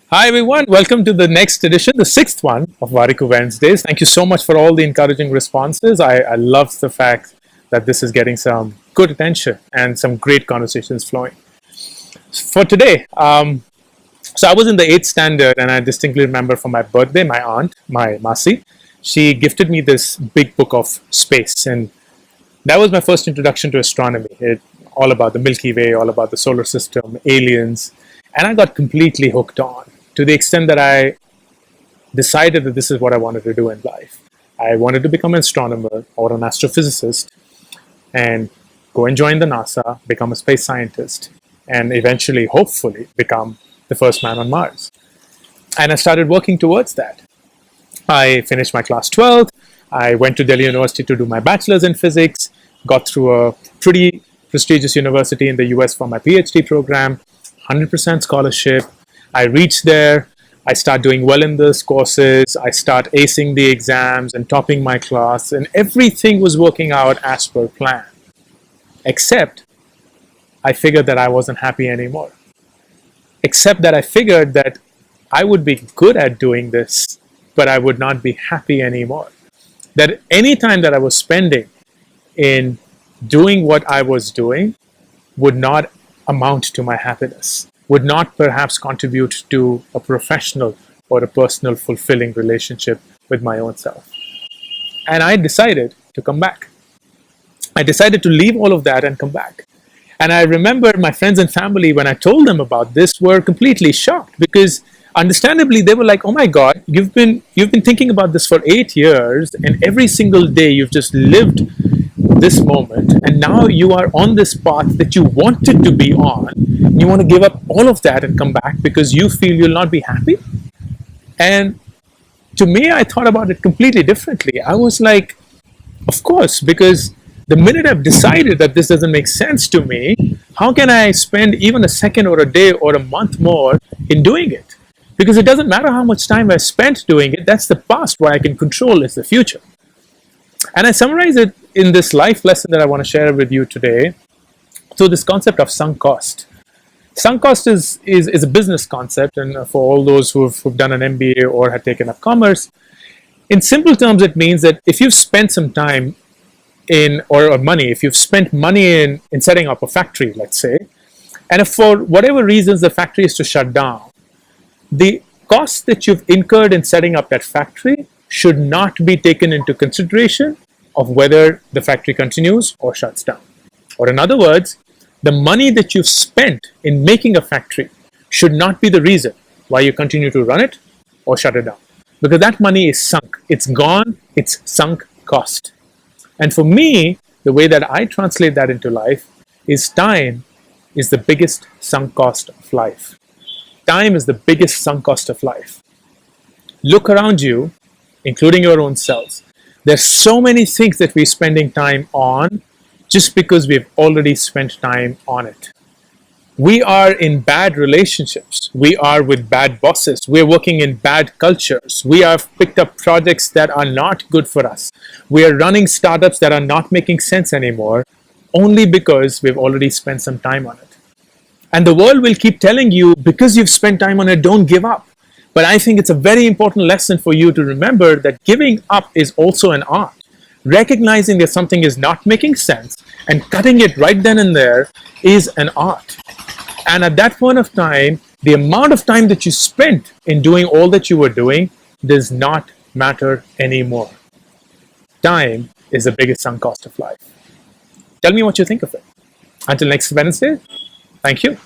Hi everyone, welcome to the next edition, the sixth one of Warikoo Wednesdays. Thank you so much for all the encouraging responses. I love the fact that this is getting some good attention and some great conversations flowing. For today, so I was in the 8th standard and I distinctly remember for my birthday, my aunt, my Masi, she gifted me this big book of space, and that was my first introduction to astronomy. All about the Milky Way, all about the solar system, aliens, and I got completely hooked on, to the extent that I decided that this is what I wanted to do in life. I wanted to become an astronomer or an astrophysicist and go and join the NASA, become a space scientist, and eventually, hopefully, become the first man on Mars. And I started working towards that. I finished my class 12th. I went to Delhi University to do my bachelor's in physics, got through a pretty prestigious university in the US for my PhD program, 100% scholarship. I reached there, I start doing well in those courses, I start acing the exams and topping my class, and everything was working out as per plan. Except I figured that I wasn't happy anymore. Except that I figured that I would be good at doing this, but I would not be happy anymore. That any time that I was spending in doing what I was doing would not amount to my happiness, would not perhaps contribute to a professional or a personal fulfilling relationship with my own self. And I decided to come back. I decided to leave all of that and come back. And I remember my friends and family, when I told them about this, were completely shocked, because understandably they were like, oh my God, you've been thinking about this for 8 years, and every single day you've just lived this moment, and now you are on this path that you wanted to be on. You want to give up all of that and come back because you feel you'll not be happy? And to me, I thought about it completely differently. I was like, of course, because the minute I've decided that this doesn't make sense to me, how can I spend even a second or a day or a month more in doing it? Because it doesn't matter how much time I spent doing it, that's the past. What I can control is the future. And I summarize it in this life lesson that I want to share with you today through this concept of sunk cost. Sunk cost is a business concept, and for all those who've done an MBA or had taken up commerce, in simple terms, it means that if you've spent some time or money, if you've spent money in setting up a factory, let's say, and if for whatever reasons the factory is to shut down, the cost that you've incurred in setting up that factory should not be taken into consideration of whether the factory continues or shuts down. Or in other words, the money that you've spent in making a factory should not be the reason why you continue to run it or shut it down. Because that money is sunk. It's gone. It's sunk cost. And for me, the way that I translate that into life is time is the biggest sunk cost of life. Time is the biggest sunk cost of life. Look around you, including your own selves. There's so many things that we're spending time on just because we've already spent time on it. We are in bad relationships. We are with bad bosses. We're working in bad cultures. We have picked up projects that are not good for us. We are running startups that are not making sense anymore, only because we've already spent some time on it. And the world will keep telling you, because you've spent time on it, don't give up. But I think it's a very important lesson for you to remember that giving up is also an art. Recognizing that something is not making sense and cutting it right then and there is an art. And at that point of time, the amount of time that you spent in doing all that you were doing does not matter anymore. Time is the biggest sunk cost of life. Tell me what you think of it. Until next Wednesday, thank you.